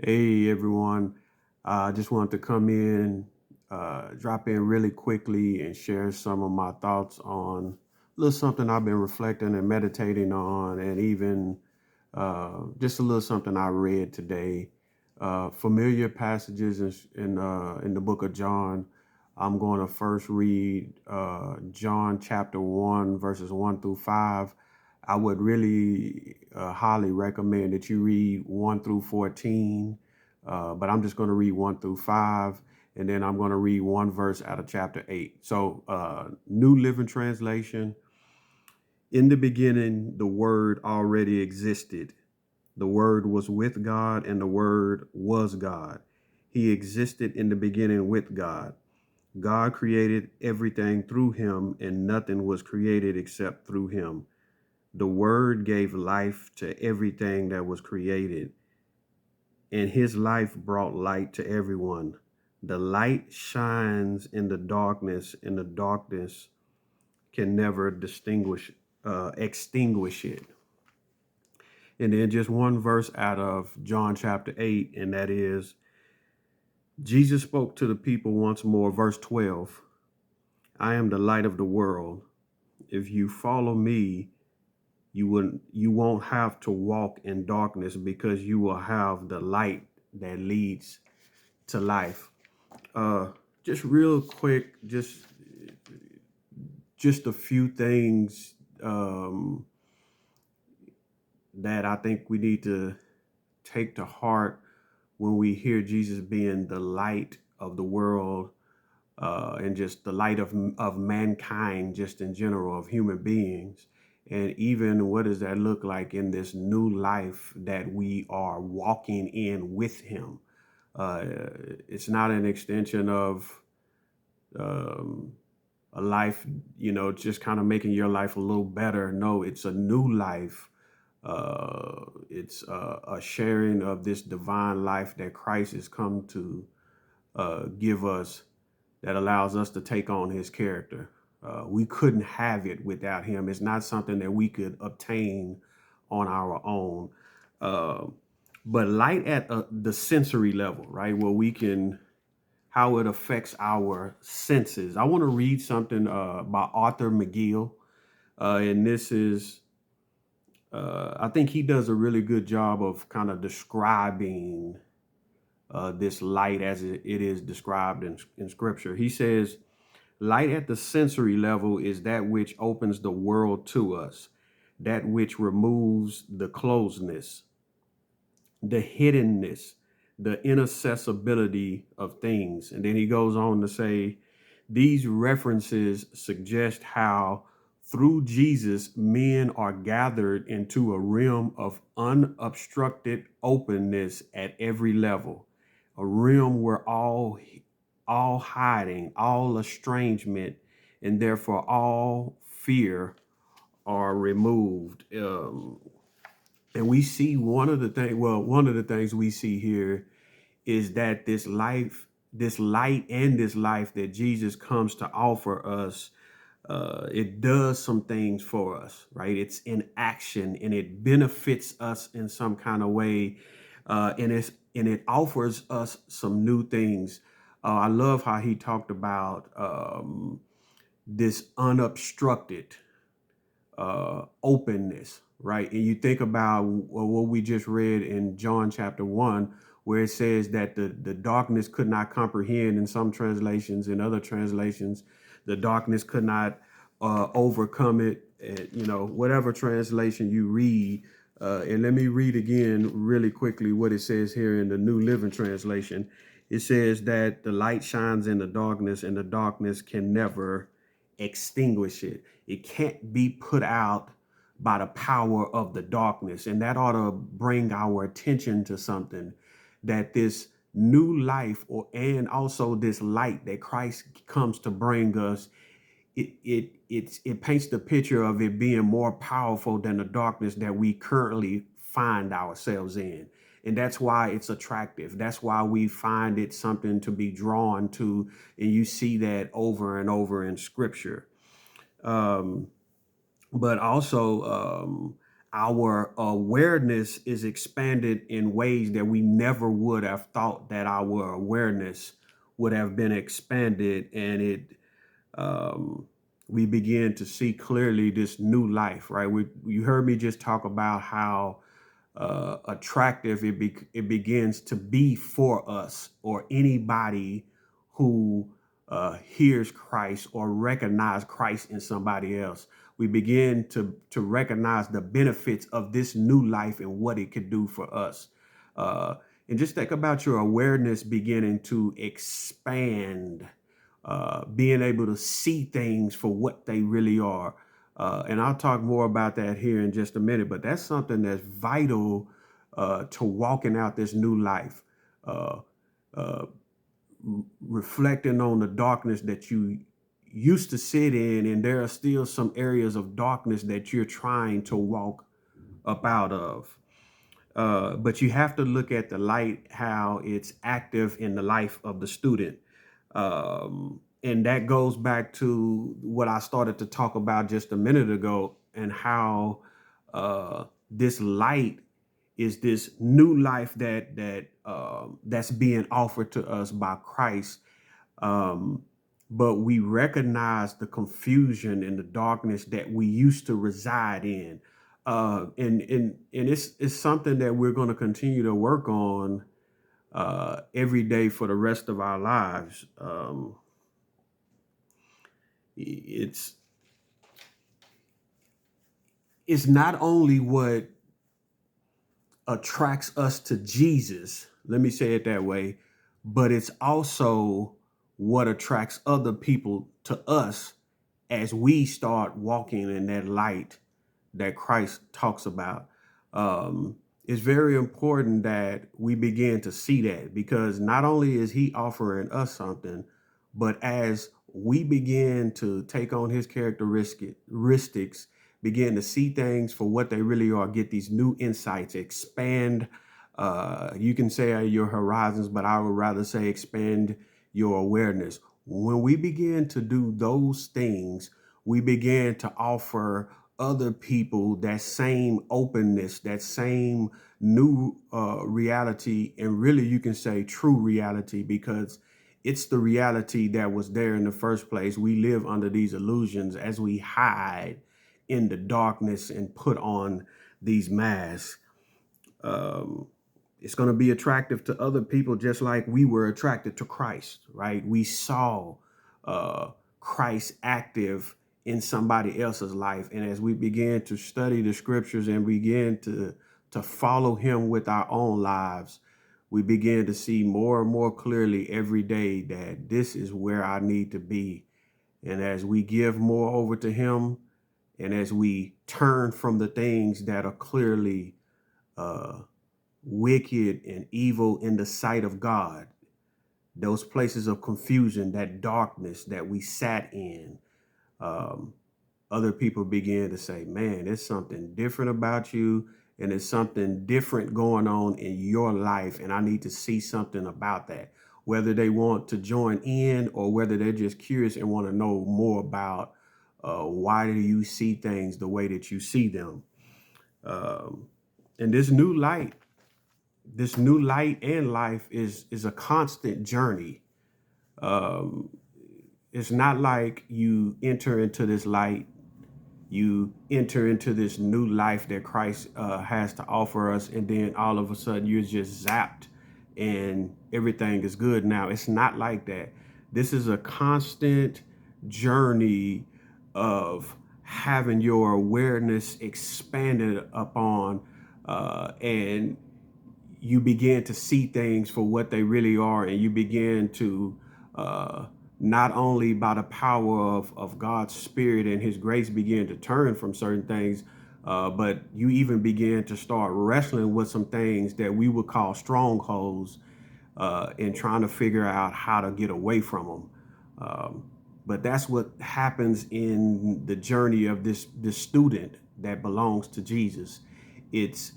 Hey everyone, I just wanted to come in, drop in really quickly and share some of my thoughts on a little something I've been reflecting and meditating on, and even just a little something I read today. Familiar passages in the book of John. I'm going to first read John chapter 1, verses 1 through 5. I would really highly recommend that you read 1 through 14, but I'm just going to read 1 through 5, and then I'm going to read one verse out of chapter 8. So, New Living Translation. In the beginning, the Word already existed. The Word was with God, and the Word was God. He existed in the beginning with God. God created everything through him, and nothing was created except through him. The Word gave life to everything that was created, and his life brought light to everyone. The light shines in the darkness, and the darkness can never extinguish it. And then just one verse out of John chapter 8, and that is Jesus spoke to the people once more, verse 12. I am the light of the world. If you follow me, you won't have to walk in darkness because you will have the light that leads to life. Uh, just real quick, just a few things that I think we need to take to heart when we hear Jesus being the light of the world, and just the light of mankind, just in general, of human beings. And even what does that look like in this new life that we are walking in with him? Uh, it's not an extension of um, a life, just kind of making your life a little better. No, it's a new life. It's a sharing of this divine life that Christ has come to give us, that allows us to take on his character. We couldn't have it without him. It's not something that we could obtain on our own. Uh, but light at the sensory level, right, where we can, how it affects our senses. I want to read something by Arthur McGill, and this is, I think he does a really good job of kind of describing this light as it is described in Scripture. He says, light at the sensory level is that which opens the world to us, that which removes the closeness, the hiddenness, the inaccessibility of things. And then he goes on to say, these references suggest how through Jesus, men are gathered into a realm of unobstructed openness at every level, a realm where all hiding, all estrangement, and therefore all fear are removed. And we see one of the things we see here is that this light and this life that Jesus comes to offer us, it does some things for us, right? It's in action and it benefits us in some kind of way, and it offers us some new things. I love how he talked about this unobstructed openness, right? And you think about what we just read in John chapter 1, where it says that the darkness could not comprehend in some translations. In other translations, the darkness could not overcome it. Whatever translation you read. And let me read again really quickly what it says here in the New Living Translation. It says that the light shines in the darkness, and the darkness can never extinguish it. It can't be put out by the power of the darkness. And that ought to bring our attention to something, that this new life, and also this light that Christ comes to bring us, it paints the picture of it being more powerful than the darkness that we currently find ourselves in. And that's why it's attractive. That's why we find it something to be drawn to. And you see that over and over in Scripture. But also, our awareness is expanded in ways that we never would have thought that our awareness would have been expanded, and um, we begin to see clearly this new life, right? You heard me just talk about how attractive it begins to be for us or anybody who hears Christ or recognize Christ in somebody else. We begin to recognize the benefits of this new life and what it could do for us. Uh, and just think about your awareness beginning to expand, being able to see things for what they really are. And I'll talk more about that here in just a minute, but that's something that's vital to walking out this new life. Uh, uh, Reflecting on the darkness that you used to sit in, and there are still some areas of darkness that you're trying to walk up out of. But you have to look at the light, how it's active in the life of the student. And that goes back to what I started to talk about just a minute ago, and how this light is this new life that's being offered to us by Christ. Um, but we recognize the confusion and the darkness that we used to reside in. And it's something that we're going to continue to work on every day for the rest of our lives. It's it's not only what attracts us to Jesus, let me say it that way, but it's also what attracts other people to us as we start walking in that light that Christ talks about. It's very important that we begin to see that, because not only is he offering us something, but as we begin to take on his characteristics, begin to see things for what they really are, get these new insights, expand. You can say your horizons, but I would rather say expand your awareness. When we begin to do those things, we begin to offer other people that same openness, that same new reality, and really you can say true reality, because it's the reality that was there in the first place. We live under these illusions as we hide in the darkness and put on these masks. Um, it's going to be attractive to other people, just like we were attracted to Christ, right? We saw Christ active in somebody else's life. And as we began to study the scriptures and begin to follow him with our own lives, we begin to see more and more clearly every day that this is where I need to be. And as we give more over to him, and as we turn from the things that are clearly uh, wicked and evil in the sight of God, those places of confusion, that darkness that we sat in, um, other people begin to say, man, there's something different about you, and there's something different going on in your life, and I need to see something about that. Whether they want to join in or whether they're just curious and want to know more about why do you see things the way that you see them. Um, and this new light and life is a constant journey. Um, it's not like you enter into this light, you enter into this new life that Christ has to offer us, and then all of a sudden you're just zapped and everything is good now. It's not like that. This is a constant journey of having your awareness expanded upon, and you begin to see things for what they really are, and you begin to not only by the power of God's spirit and his grace begin to turn from certain things, but you even begin to start wrestling with some things that we would call strongholds, and trying to figure out how to get away from them. But that's what happens in the journey of this student that belongs to Jesus. It's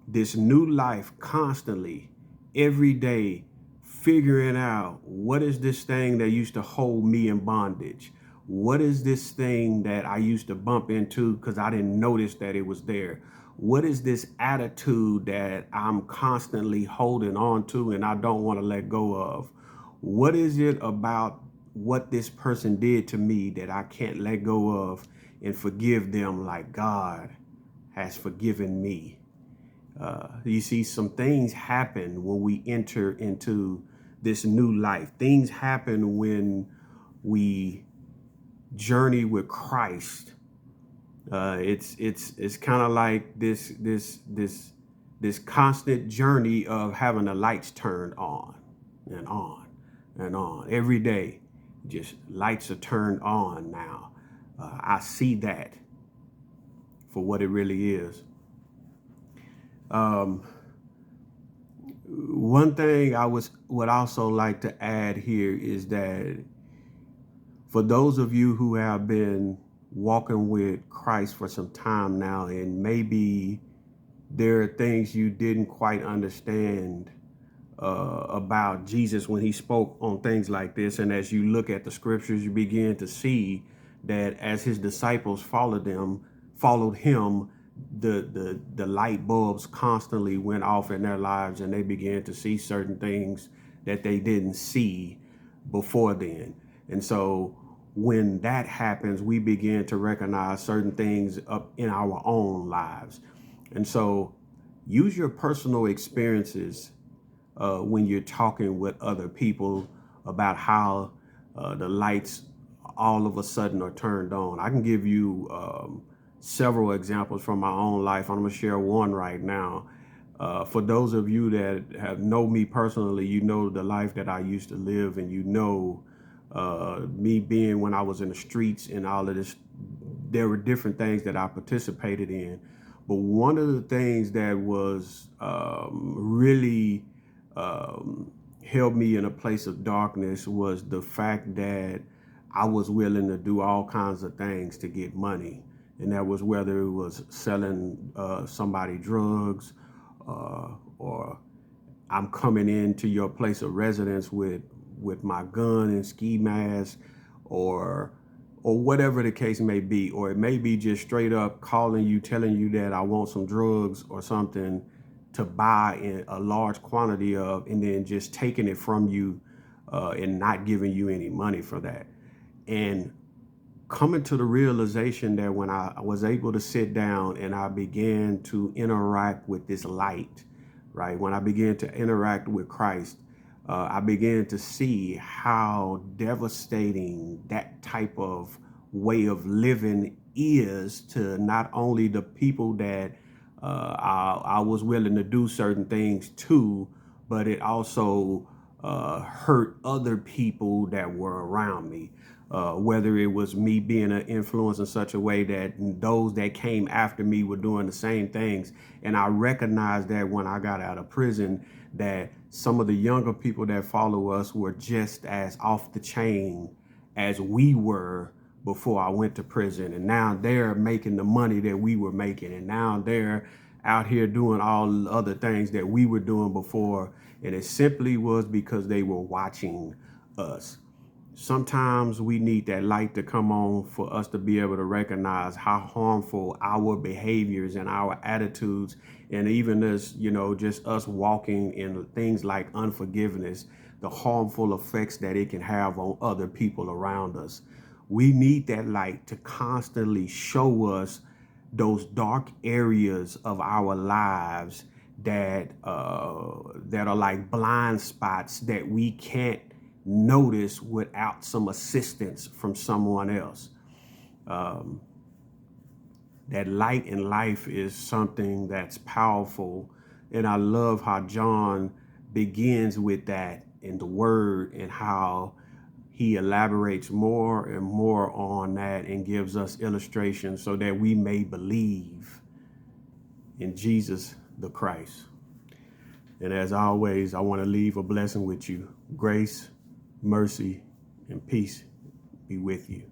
this new life constantly, every day, figuring out what is this thing that used to hold me in bondage? What is this thing that I used to bump into because I didn't notice that it was there? What is this attitude that I'm constantly holding on to and I don't want to let go of? What is it about what this person did to me that I can't let go of and forgive them like God has forgiven me? You see, some things happen when we enter into this new life. Things happen when we journey with Christ. It's kind of like this constant journey of having the lights turned on and on and on every day. Just lights are turned on now. I see that for what it really is. One thing I would also like to add here is that for those of you who have been walking with Christ for some time now, and maybe there are things you didn't quite understand about Jesus when he spoke on things like this, and as you look at the scriptures, you begin to see that as his disciples followed him, the light bulbs constantly went off in their lives, and they began to see certain things that they didn't see before then. And so when that happens, we begin to recognize certain things up in our own lives. And so use your personal experiences when you're talking with other people about how the lights all of a sudden are turned on. I can give you several examples from my own life. I'm going to share one right now. For those of you that have know me personally, you know the life that I used to live, and you know me being when I was in the streets and all of this. There were different things that I participated in, but one of the things that was really held me in a place of darkness was the fact that I was willing to do all kinds of things to get money. And that was whether it was selling somebody drugs, or I'm coming into your place of residence with my gun and ski mask, or whatever the case may be. Or it may be just straight up calling you, telling you that I want some drugs or something to buy in a large quantity of, and then just taking it from you and not giving you any money for that. And coming to the realization that when I was able to sit down and I began to interact with this light, right? When I began to interact with Christ, I began to see how devastating that type of way of living is to not only the people that I was willing to do certain things to, but it also hurt other people that were around me. Whether it was me being an influence in such a way that those that came after me were doing the same things. And I recognized that when I got out of prison, that some of the younger people that follow us were just as off the chain as we were before I went to prison. And now they're making the money that we were making. And now they're out here doing all the other things that we were doing before. And it simply was because they were watching us. Sometimes we need that light to come on for us to be able to recognize how harmful our behaviors and our attitudes, and even as, you know, just us walking in things like unforgiveness, the harmful effects that it can have on other people around us. We need that light to constantly show us those dark areas of our lives that are like blind spots that we can't notice without some assistance from someone else. That light in life is something that's powerful. And I love how John begins with that in the word, and how he elaborates more and more on that and gives us illustrations so that we may believe in Jesus the Christ. And as always, I want to leave a blessing with you. Grace, mercy, and peace be with you.